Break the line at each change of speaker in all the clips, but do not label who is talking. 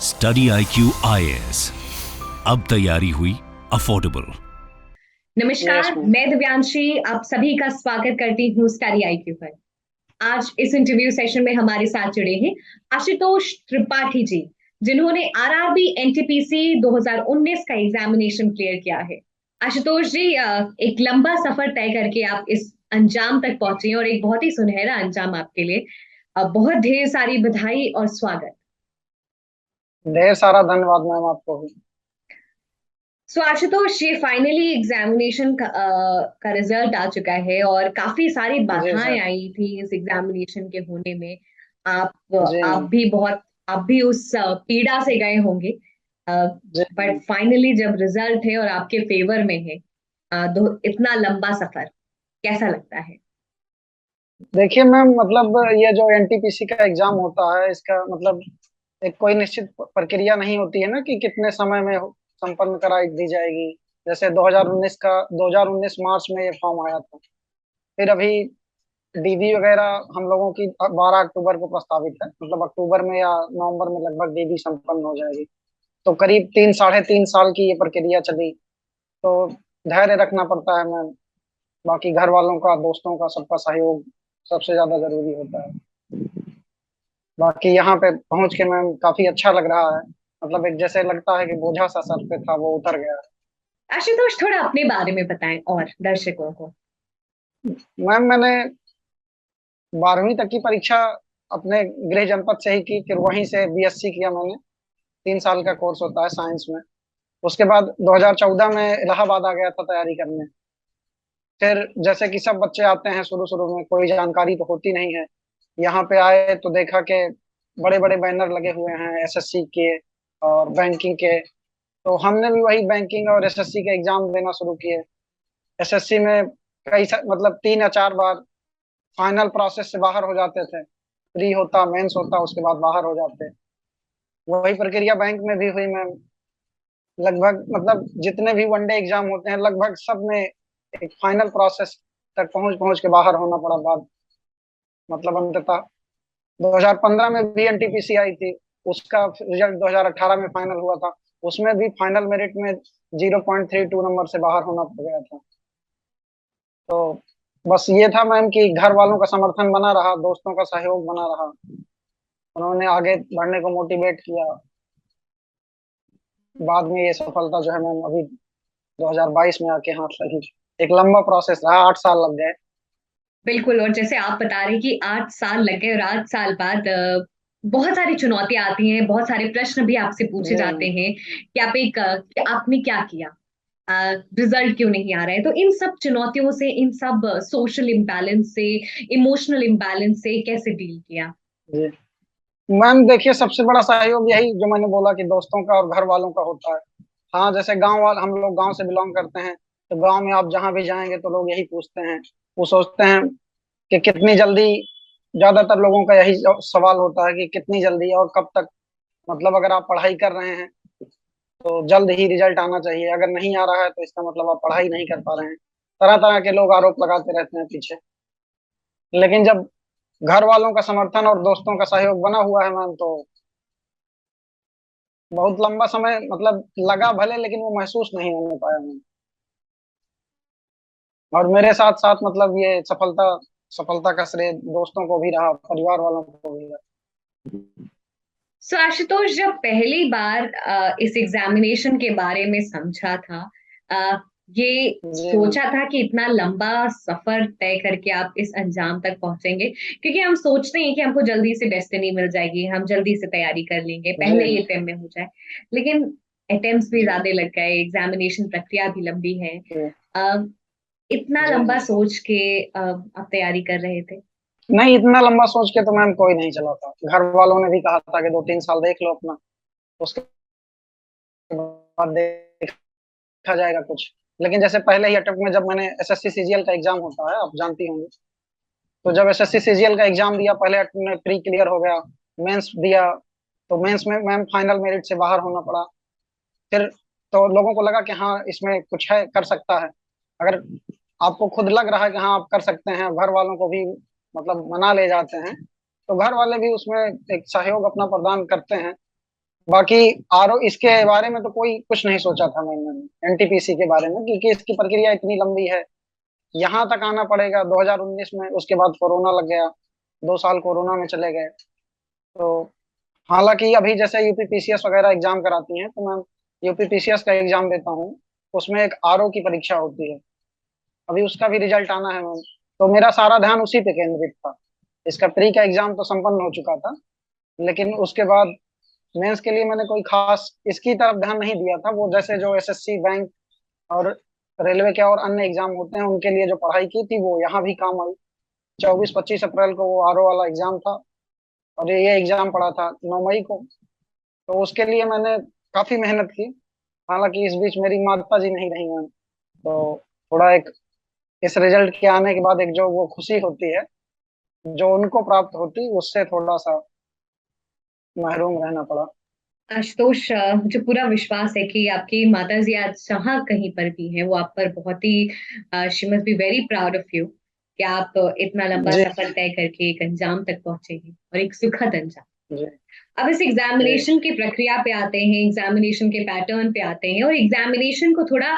Study IQ IAS, अब तैयारी हुई अफोर्डेबल।
नमस्कार, मैं दिव्यांशी आप सभी का स्वागत करती हूँ स्टडी आईक्यू पर। आज इस इंटरव्यू सेशन में हमारे साथ जुड़े हैं आशुतोष त्रिपाठी जी, जिन्होंने आरआरबी एनटीपीसी 2019 का एग्जामिनेशन क्लियर किया है। आशुतोष जी, एक लंबा सफर तय करके आप इस अंजाम तक पहुंचे हैं और एक बहुत ही सुनहरा अंजाम आपके लिए। बहुत ढेर सारी बधाई और स्वागत।
ढेर सारा धन्यवाद मैम आपको भी।
सो आशुतोष, ये फाइनली एग्जामिनेशन का रिजल्ट आ चुका है और काफी सारी
जी
बाधाएं
सर।
आई थी इस एग्जामिनेशन के होने में। आप
जी
आप
मैम।
भी बहुत आप भी उस पीड़ा से गए होंगे,
जी
बट
मैम।
फाइनली जब रिजल्ट है और आपके फेवर में है, इतना लंबा सफर कैसा लगता है?
देखिए मैम, मतलब ये जो एनटीपीसी का एग्जाम होता है, इसका मतलब एक कोई निश्चित प्रक्रिया नहीं होती है ना कि कितने समय में संपन्न कराई दी जाएगी। जैसे 2019 मार्च में ये फॉर्म आया था। फिर अभी डीबी वगैरह हम लोगों की 12 अक्टूबर को प्रस्तावित है, मतलब अक्टूबर में या नवंबर में लगभग डीबी संपन्न हो जाएगी। तो करीब 3 साढ़े 3 साल की ये प्रक्रिया चली। तो धैर्य रखना पड़ता है मैम। बाकी घर वालों का, दोस्तों का, सबका सहयोग सबसे ज्यादा जरूरी होता है। बाकी यहाँ पे पहुंच के मैम काफी अच्छा लग रहा है। मतलब एक जैसे लगता है कि बोझा सा सर पे था वो उतर गया है।
आशुतोष, थोड़ा अपने बारे में बताएं और दर्शकों को।
मैम मैंने 12वीं तक की परीक्षा अपने गृह जनपद से ही की, फिर वहीं से बीएससी किया मैंने। 3 साल का कोर्स होता है साइंस में। उसके बाद 2014 में इलाहाबाद आ गया था तैयारी करने। फिर जैसे कि सब बच्चे आते हैं, शुरू शुरू में कोई जानकारी तो होती नहीं है। यहाँ पे आए तो देखा कि बड़े बड़े बैनर लगे हुए हैं एसएससी के और बैंकिंग के। तो हमने भी वही बैंकिंग और एसएससी के एग्जाम देना शुरू किए। एसएससी में मतलब 3 या 4 बार फाइनल प्रोसेस से बाहर हो जाते थे। प्री होता, मेंस होता, उसके बाद बाहर हो जाते। वही प्रक्रिया बैंक में भी हुई मैम। लगभग मतलब जितने भी वनडे एग्जाम होते हैं लगभग सब में एक फाइनल प्रोसेस तक पहुंच पहुंच के बाहर होना पड़ा। बाद मतलब अंततः 2015 में भी एनटीपीसी आई थी। उसका रिजल्ट 2018 में फाइनल हुआ था। उसमें भी फाइनल मेरिट में 0.32 नंबर से बाहर होना पड़ गया था। तो बस ये था मैम कि घर वालों का समर्थन बना रहा, दोस्तों का सहयोग बना रहा। उन्होंने आगे बढ़ने को मोटिवेट किया। बाद में ये सफलता जो है मैम अभी 2022 में आके हाथ लगी। एक लंबा प्रोसेस रहा, 8 साल लग गए।
बिल्कुल, और जैसे आप बता रहे कि 8 साल लग गए और 8 साल बाद बहुत सारी चुनौतियां आती हैं, बहुत सारे प्रश्न भी आपसे पूछे जाते
जी
हैं कि कि आपने क्या किया, रिजल्ट क्यों नहीं आ रहा है। तो इन सब चुनौतियों से, इन सब सोशल इम्बैलेंस से, इमोशनल इम्बैलेंस से कैसे डील किया?
जी मैम, देखिए सबसे बड़ा सहयोग यही जो मैंने बोला कि दोस्तों का और घर वालों का होता है। हाँ, जैसे गांव वाले, हम लोग गांव से बिलोंग करते हैं। तो गांव में आप जहाँ भी जाएंगे तो लोग यही पूछते हैं। वो सोचते हैं कि कितनी जल्दी, ज्यादातर लोगों का यही सवाल होता है कि कितनी जल्दी और कब तक। मतलब अगर आप पढ़ाई कर रहे हैं तो जल्द ही रिजल्ट आना चाहिए, अगर नहीं आ रहा है तो इसका मतलब आप पढ़ाई नहीं कर पा रहे हैं। तरह तरह के लोग आरोप लगाते रहते हैं पीछे। लेकिन जब घर वालों का समर्थन और दोस्तों का सहयोग बना हुआ है मैम, तो बहुत लंबा समय मतलब लगा भले, लेकिन वो महसूस नहीं होने पाया मैम। और मेरे साथ साथ मतलब ये सफलता सफलता का श्रेय दोस्तों को भी रहा, परिवार वालों को भी रहा।
सो आशुतोष, जब पहली बार इस एग्जामिनेशन के बारे में समझा था, अ, ये
जी मैम।
सोचा था कि इतना लंबा सफर तय करके आप इस अंजाम तक पहुंचेंगे? क्योंकि हम सोचते हैं कि हमको जल्दी से डेस्टिनी मिल जाएगी, हम जल्दी से तैयारी कर लेंगे,
जी
पहले ही अटेम्प्ट में हो जाए। लेकिन अटेम्प्ट्स भी
जी
ज्यादा लग गए, एग्जामिनेशन प्रक्रिया भी लंबी है।
जी
अ, इतना
जी
लंबा
मैम।
सोच के आप तैयारी कर रहे थे?
नहीं, इतना लंबा सोच के तो मैम कोई नहीं चला था। घर वालों ने भी कहा था कि 2 3 साल देख लो अपना, उसके बाद देखा जाएगा कुछ। लेकिन जैसे पहले ही अटेम्प्ट में जब मैंने एसएससी सीजीएल का एग्जाम होता है, आप जानती होंगी। तो जब एसएससी सीजीएल का एग्जाम दिया, पहले अटेम्प्ट में प्री क्लियर हो गया। मेंस दिया तो मेंस में मैम फाइनल मेरिट से बाहर होना पड़ा। फिर तो लोगों को लगा कि हाँ इसमें कुछ है, कर सकता है। अगर आपको खुद लग रहा है कि हाँ आप कर सकते हैं, घर वालों को भी मतलब मना ले जाते हैं, तो घर वाले भी उसमें एक सहयोग अपना प्रदान करते हैं। बाकी आरओ इसके बारे में तो कोई कुछ नहीं सोचा था मैंने एनटीपीसी के बारे में, क्योंकि इसकी प्रक्रिया इतनी लंबी है। यहाँ तक आना पड़ेगा 2019 में, उसके बाद कोरोना लग गया, 2 साल कोरोना में चले गए। तो हालांकि अभी जैसे यूपी पीसीएस वगैरह एग्जाम कराती हैं, तो मैं यूपी पीसीएस का एग्जाम देता हूँ। उसमें एक आरओ की परीक्षा होती है, अभी उसका भी रिजल्ट आना है मैम। तो मेरा सारा ध्यान उसी पे केंद्रित था। इसका प्री का एग्जाम तो संपन्न हो चुका था, लेकिन उसके बाद मेंस के लिए मैंने कोई खास इसकी तरफ ध्यान नहीं दिया था। वो जैसे जो एसएससी बैंक और रेलवे के और अन्य एग्जाम होते हैं उनके लिए जो पढ़ाई की थी वो यहाँ भी काम आई। 24-25 अप्रैल को वो आरओ वाला एग्जाम था, और ये एग्जाम पड़ा था 9 मई को। तो उसके लिए मैंने काफी मेहनत की। हालांकि इस बीच मेरी माता जी नहीं रही मैम, तो थोड़ा एक इस रिजल्ट के आने के बाद एक जो वो खुशी होती है जो उनको प्राप्त होती, उससे थोड़ा सा महरूम रहना पड़ा।
आशुतोष, मुझे पूरा विश्वास है कि आपकी माता जी आज जहाँ कहीं पर भी हैं वो आप पर बहुत ही she must be very proud of you कि आप इतना लंबा
जी
सफर तय करके एक अंजाम तक पहुंचे हैं, और एक सुखद अंजाम।
जी
अब इस
जी
एग्जामिनेशन की प्रक्रिया पे आते हैं, एग्जामिनेशन के पैटर्न पे आते हैं, और एग्जामिनेशन को थोड़ा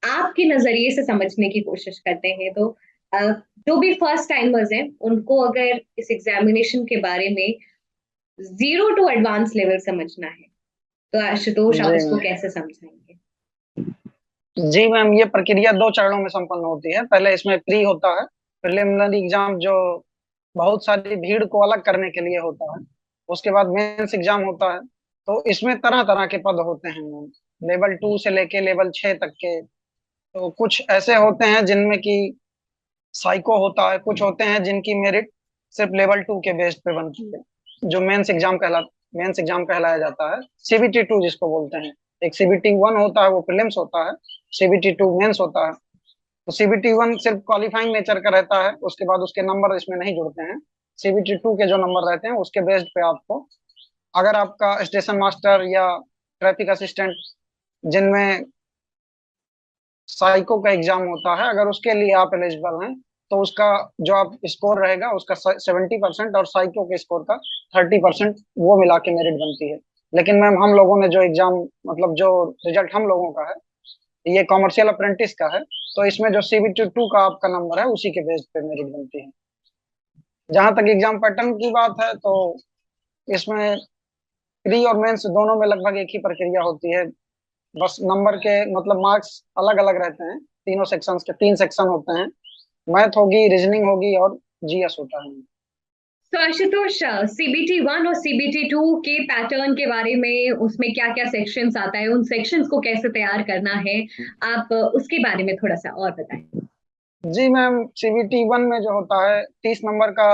आपके नजरिए से समझने की कोशिश करते हैं। तो अ, जो भी फर्स्ट टाइमर्स हैं उनको अगर इस एग्जामिनेशन के बारे में जीरो टू एडवांस लेवल समझना है, तो आशुतोष आप
जी
उसको कैसे समझाएंगे?
जी मैम, ये प्रक्रिया 2 चरणों में संपन्न होती है। पहले इसमें प्री होता है, प्रिलिमिनरी एग्जाम, जो बहुत सारी भीड़ को अलग करने के लिए होता है। उसके बाद मेंस एग्जाम होता है। तो इसमें तरह तरह के पद होते हैं मैम, लेवल 2 से लेके लेवल 6 तक के। तो कुछ ऐसे होते हैं जिनमें कि साइको होता है, कुछ होते हैं जिनकी मेरिट सिर्फ लेवल 2 के बेस पे बनती है, जो मेंस एग्जाम कहलाया जाता है। सीबीटी 2 जिसको बोलते हैं। एक सीबीटी 1 होता है, वो प्रीलिम्स होता है। सीबीटी 2 मेंस होता है। तो सीबीटी 1 सिर्फ क्वालिफाइंग नेचर का रहता है, उसके बाद उसके नंबर इसमें नहीं जुड़ते हैं। सीबीटी 2 के जो नंबर रहते हैं उसके बेस्ड पे आपको, अगर आपका स्टेशन मास्टर या ट्रैफिक असिस्टेंट, जिनमें साइको का एग्जाम होता है, अगर उसके लिए आप एलिजिबल हैं, तो उसका जो आप स्कोर रहेगा उसका 70% और साइको के स्कोर का 30% वो मिला के मेरिट बनती है। लेकिन मैम हम लोगों ने जो एग्जाम, मतलब जो रिजल्ट हम लोगों का है, ये कॉमर्शियल अप्रेंटिस का है। तो इसमें जो सीबीटी 2 का आपका नंबर है उसी के बेस पे मेरिट बनती है। जहां तक एग्जाम पैटर्न की बात है, तो इसमें प्री और मेंस दोनों में लगभग एक ही प्रक्रिया होती है। बस नंबर के मतलब मार्क्स अलग अलग रहते हैं। तीनों सेक्शंस के 3 सेक्शन होते हैं। मैथ होगी, रीजनिंग होगी और जीएस होता है।
तो आशुतोष, सीबीटी 1 और सीबीटी 2 के पैटर्न के बारे में, उसमें क्या क्या सेक्शंस आता है, उन सेक्शंस को कैसे तैयार करना है, आप उसके बारे में थोड़ा सा और बताएं।
जी मैम, सीबीटी 1 में जो होता है 30 नंबर का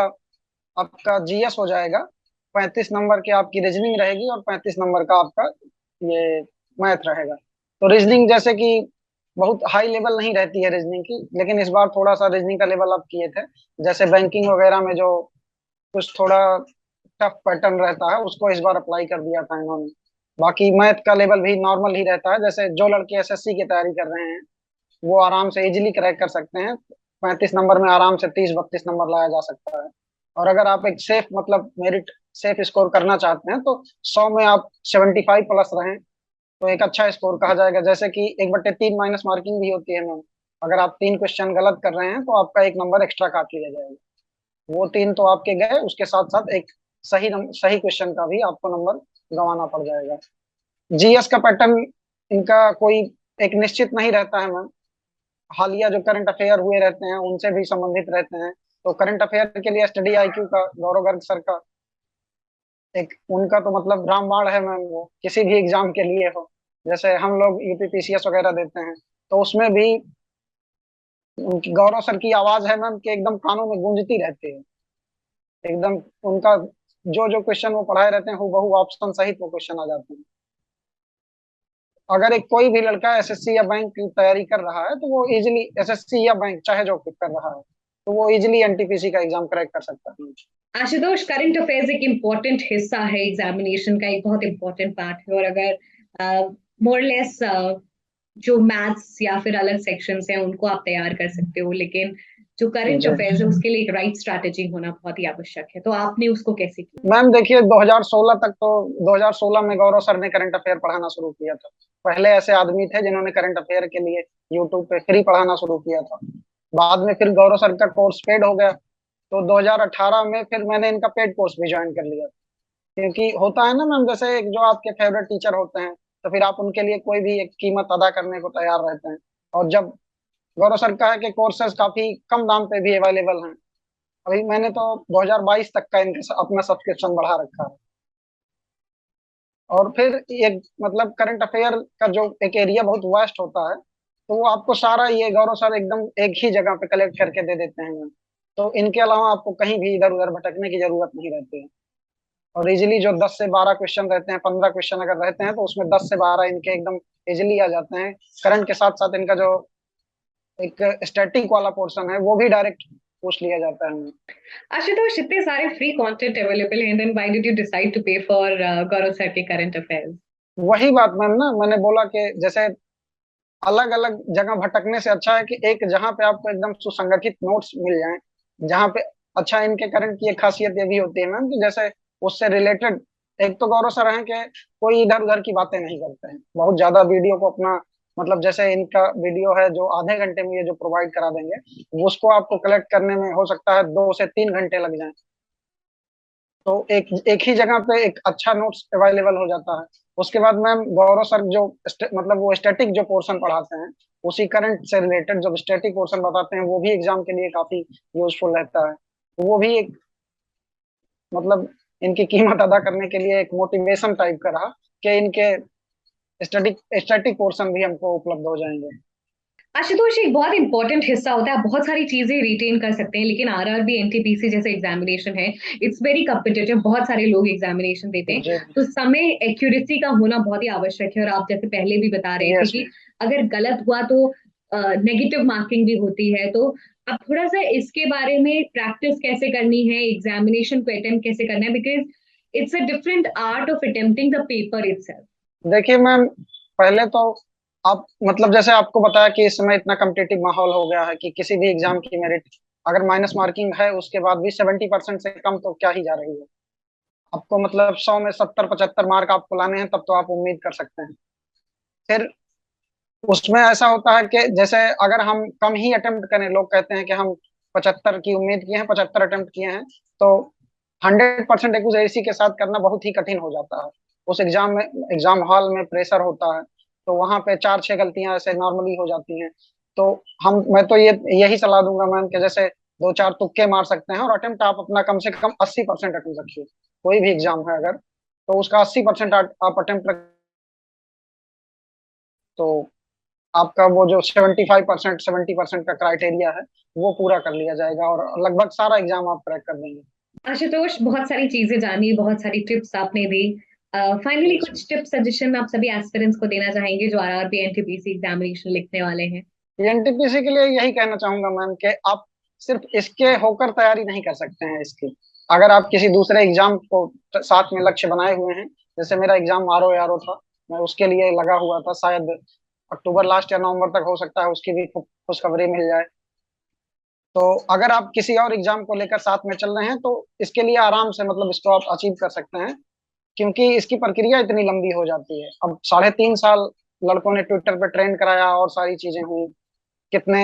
आपका जीएस हो जाएगा, 35 नंबर की आपकी रीजनिंग रहेगी और 35 नंबर का आपका ये मैथ रहेगा। तो रीजनिंग जैसे कि बहुत हाई लेवल नहीं रहती है रीजनिंग की, लेकिन इस बार थोड़ा सा रीजनिंग का लेवल अप किए थे। जैसे बैंकिंग वगैरह में जो कुछ थोड़ा टफ पैटर्न रहता है उसको इस बार अप्लाई कर दिया था इन्होंने। बाकी मैथ का लेवल भी नॉर्मल ही रहता है। जैसे जो लड़के एसएससी की तैयारी कर रहे हैं वो आराम से इजिली क्रैक कर सकते हैं। 35 नंबर में आराम से 30-32 नंबर लाया जा सकता है। और अगर आप एक सेफ मतलब मेरिट सेफ स्कोर करना चाहते हैं, तो 100 में आप 75 प्लस रहें तो एक अच्छा स्कोर कहा जाएगा। जैसे कि 1/3 माइनस मार्किंग भी होती है मैम। अगर आप 3 क्वेश्चन गलत कर रहे हैं तो आपका एक नंबर एक्स्ट्रा काट लिया जाएगा। वो 3 तो आपके गए, उसके साथ साथ एक सही क्वेश्चन का भी आपको नंबर गंवाना पड़ जाएगा। जीएस का पैटर्न इनका कोई एक निश्चित नहीं रहता है मैम। हालिया जो करंट अफेयर हुए रहते हैं उनसे भी संबंधित रहते हैं। तो करंट अफेयर के लिए स्टडी आईक्यू का गौरव गर्ग सर का एक उनका तो मतलब रामबाण है मैम, वो किसी भी एग्जाम के लिए हो। जैसे हम लोग यूपी पीसीएस वगैरह देते हैं, तो उसमें भी उनकी गौरव सर की आवाज है मैम कि एकदम कानों में गूंजती रहती है। एकदम उनका जो जो क्वेश्चन वो पढ़ाए रहते हैं हूबहू ऑप्शन सहित वो क्वेश्चन आ जाते हैं। अगर एक कोई भी लड़का एसएससी या बैंक की तैयारी कर रहा है तो वो इजिली एसएससी या बैंक चाहे जो कर रहा है तो वो इजिली एनटीपीसी का एग्जाम क्रैक कर सकता है।
आशुतोष, करंट अफेयर्स एक इम्पोर्टेंट हिस्सा है एग्जामिनेशन का, एक बहुत इंपॉर्टेंट पार्ट है, और अगर मोरलेस जो मैथ्स या फिर अलग सेक्शंस हैं उनको आप तैयार कर सकते हो, लेकिन जो करंट
जी
अफेयर्स है उसके लिए एक राइट स्ट्रैटेजी होना बहुत ही आवश्यक है, तो आपने उसको कैसे किया?
मैम, देखिए 2016 तक तो 2016 में गौरव सर ने करंट अफेयर पढ़ाना शुरू किया था। पहले ऐसे आदमी थे जिन्होंने करंट अफेयर के लिए यूट्यूब पे फ्री पढ़ाना शुरू किया था। बाद में फिर गौरव सर का कोर्स पेड हो गया, तो 2018 में फिर मैंने इनका पेड कोर्स भी ज्वाइन कर लिया। क्योंकि होता है ना मैम, जैसे एक जो आपके फेवरेट टीचर होते हैं, तो फिर आप उनके लिए कोई भी एक कीमत अदा करने को तैयार रहते हैं। और जब गौरव सर का है कि कोर्सेज काफी कम दाम पे भी अवेलेबल हैं, अभी मैंने तो 2022 तक का इनके अपना सब्सक्रिप्शन बढ़ा रखा है। और फिर एक मतलब करंट अफेयर का जो एक एरिया बहुत वास्ट होता है, तो वो आपको सारा ये गौरव सर एकदम एक ही जगह पे कलेक्ट करके दे देते हैं। तो इनके अलावा आपको कहीं भी इधर उधर भटकने की जरूरत नहीं रहती है। और इजिली जो 10 से 12 क्वेश्चन रहते हैं, 15 क्वेश्चन अगर रहते हैं, तो उसमें 10 से 12 इनके एकदम इजिली आ जाते हैं। करंट के साथ साथ इनका जो एक स्टैटिक वाला पोर्शन है वो भी डायरेक्ट पूछ लिया जाता है।
आशुतोष, इतने सारे फ्री कंटेंट अवेलेबल हैं, then why did you decide to pay for Gaurav sir के करंट अफेयर्स?
वही बात मैम ना, मैंने बोला कि जैसे अलग अलग जगह भटकने से अच्छा है कि एक जहाँ पे आपको एकदम सुसंगठित नोट्स मिल जाएं, जहाँ पे अच्छा इनके करंट की एक खासियत ये भी होती है मैम कि जैसे उससे रिलेटेड, एक तो गौरव सर हैं कि कोई इधर उधर की बातें नहीं करते हैं, बहुत ज्यादा वीडियो को अपना मतलब जैसे इनका वीडियो है जो आधे घंटे में ये जो प्रोवाइड करा देंगे, वो उसको आपको कलेक्ट करने में हो सकता है 2 से 3 घंटे लग जाए। तो एक एक ही जगह पे एक अच्छा नोट्स अवेलेबल हो जाता है। उसके बाद मैम गौरव सर जो मतलब वो स्टैटिक जो पोर्शन पढ़ाते हैं, उसी करंट से रिलेटेड जो स्टैटिक पोर्शन बताते हैं, वो भी एग्जाम के लिए काफी यूजफुल रहता है। वो भी एक मतलब इनकी कीमत अदा करने के लिए एक मोटिवेशन टाइप का रहा कि इनके स्टैटिक स्टैटिक पोर्शन भी हमको उपलब्ध हो जाएंगे।
आशुतोष, एक बहुत इंपॉर्टेंट हिस्सा होता है, आप बहुत सारी चीजें रिटेन कर सकते हैं, लेकिन आरआरबी एनटीपीसी जैसे एग्जामिनेशन है, इट्स वेरी कॉम्पिटिटिव, बहुत सारे लोग एग्जामिनेशन देते हैं,
जी।
तो समय एक्यूरेसी का होना बहुत ही आवश्यक है। और आप जैसे पहले भी बता रहे थे
यस।
कि अगर गलत हुआ तो नेगेटिव मार्किंग भी होती है, तो आप थोड़ा सा इसके बारे में प्रैक्टिस कैसे करनी है, एग्जामिनेशन को अटेम्प्ट कैसे करना है, because it's a different art of attempting the paper itself.
देखिए मैम, पहले तो आप मतलब जैसे आपको बताया कि इस समय इतना कम्पिटेटिव माहौल हो गया है कि किसी भी एग्जाम की मेरिट अगर माइनस मार्किंग है उसके बाद भी 70% से कम तो क्या ही जा रही है। आपको मतलब 100 में 70-75 मार्क आपको लाने हैं, तब तो आप उम्मीद कर सकते हैं। फिर उसमें ऐसा होता है कि जैसे अगर हम कम ही अटेम्प्ट करें, लोग कहते हैं कि हम 75 की उम्मीद किए हैं, 75 अटेम्प्ट किए हैं, तो 100% एक्यूरेसी के साथ करना बहुत ही कठिन हो जाता है। उस एग्जाम में एग्जाम हॉल में प्रेशर होता है, तो वहां पे 4-6 गलतियां ऐसे नॉर्मली हो जाती हैं। तो मैं तो यही सलाह दूंगा मैम कि जैसे 2-4 तुक्के मार सकते हैं, और अटेम्प्ट आप अपना कम से कम 80% अटेम्प्ट रखिए। कोई भी एग्जाम है अगर, तो उसका 80% आप अटेम्प्ट रख, तो आपका वो जो 70% का क्राइटेरिया है वो पूरा कर लिया जाएगा, और लगभग सारा एग्जाम आप क्रैक कर देंगे।
आशुतोष, बहुत सारी चीजें जानी, बहुत सारी टिप्स आपने दी। Finally
yes.
कुछ टिप्स सजेशन आप सभी एस्पिरेंट्स को देना चाहेंगे जो आरआरबी एनटीपीसी एग्जामिनेशन लिखने वाले हैं?
एनटीपीसी के लिए यही कहना चाहूंगा मैम कि आप सिर्फ इसके होकर तैयारी नहीं कर सकते हैं इसकी। अगर आप किसी दूसरे एग्जाम को साथ में लक्ष्य बनाए हुए हैं, जैसे मेरा एग्जाम आरओ था, मैं उसके लिए लगा हुआ था, शायद अक्टूबर लास्ट या नवंबर तक हो सकता है उसकी भी खुशखबरी मिल जाए। तो अगर आप किसी और एग्जाम को लेकर साथ में चल रहे हैं, तो इसके लिए आराम से मतलब इसको आप अचीव कर सकते हैं। क्योंकि इसकी प्रक्रिया इतनी लंबी हो जाती है। अब 3.5 साल लड़कों ने ट्विटर पे ट्रेंड कराया और सारी चीजें हुई। कितने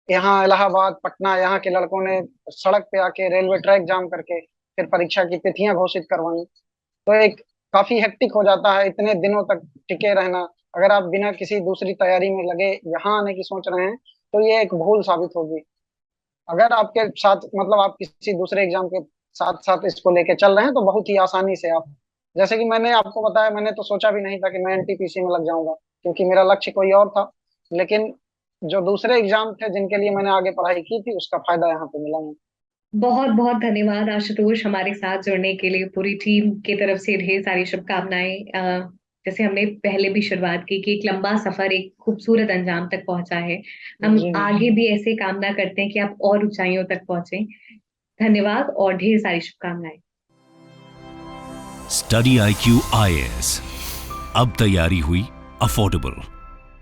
यहाँ इलाहाबाद पटना यहाँ के लड़कों ने सड़क पे आके रेलवे ट्रैक जाम करके फिर परीक्षा की तिथियां घोषित करवाई। तो एक काफी हेक्टिक हो जाता है इतने दिनों तक टिके रहना। अगर आप बिना किसी दूसरी तैयारी में लगे यहाँ आने की सोच रहे हैं, तो ये एक भूल साबित होगी। अगर आपके साथ मतलब आप किसी दूसरे एग्जाम के साथ साथ इसको लेके चल रहे हैं, तो बहुत ही आसानी से आप, जैसे कि मैंने आपको बताया, मैंने तो सोचा भी नहीं था कि मैं एनटीपीसी में लग जाऊंगा, क्योंकि मेरा लक्ष्य कोई और था। लेकिन जो दूसरे एग्जाम थे जिनके लिए मैंने आगे पढ़ाई की थी, उसका फायदा यहाँ पे मिला मुझे।
बहुत बहुत धन्यवाद आशुतोष, हमारे साथ जुड़ने के लिए। पूरी टीम की तरफ से ढेर सारी शुभकामनाएं। जैसे हमने पहले भी शुरुआत की कि एक लंबा सफर एक खूबसूरत अंजाम तक पहुंचा है, हम
जी।
आगे भी ऐसे कामना करते हैं कि आप और ऊंचाइयों तक पहुंचे। धन्यवाद और ढेर सारी शुभकामनाएं।
स्टडी IQ IAS, अब तैयारी हुई अफोर्डेबल।